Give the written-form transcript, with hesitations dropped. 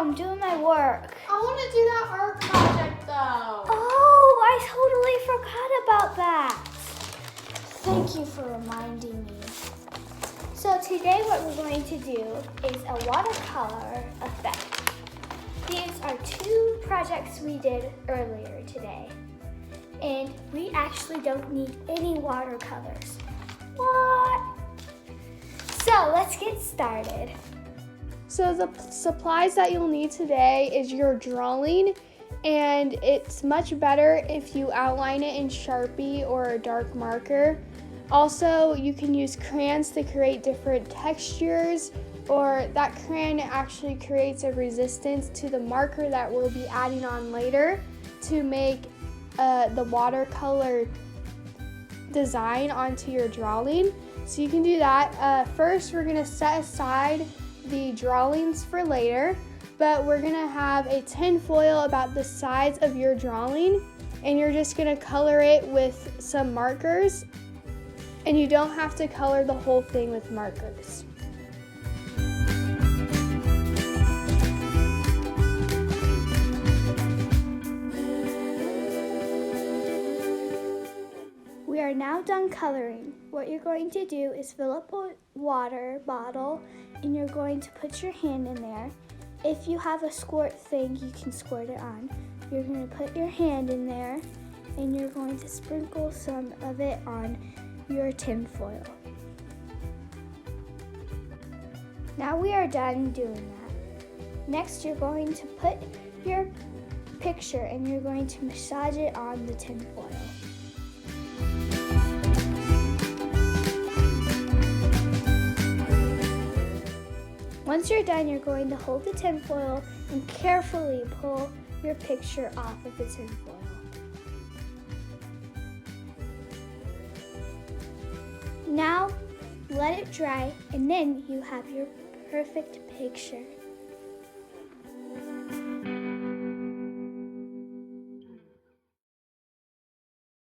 I'm doing my work. I want to do that art project though. Oh, I totally forgot about that. Thank you for reminding me. So today what we're going to do is a watercolor effect. These are two projects we did earlier today. And we actually don't need any watercolors. What? So let's get started. So the supplies that you'll need today is your drawing, and it's much better if you outline it in Sharpie or a dark marker. Also, you can use crayons to create different textures, or that crayon actually creates a resistance to the marker that we'll be adding on later to make the watercolor design onto your drawing. So you can do that. First, we're gonna set aside the drawings for later, but we're gonna have a tin foil about the size of your drawing, and you're just gonna color it with some markers, and you don't have to color the whole thing with markers. We are now done coloring. What you're going to do is fill up a water bottle and you're going to put your hand in there. If you have a squirt thing, you can squirt it on. You're going to put your hand in there and you're going to sprinkle some of it on your tin foil. Now we are done doing that. Next, you're going to put your picture and you're going to massage it on the tin foil. Once you're done, you're going to hold the tin foil and carefully pull your picture off of the tin foil. Now, let it dry, and then you have your perfect picture.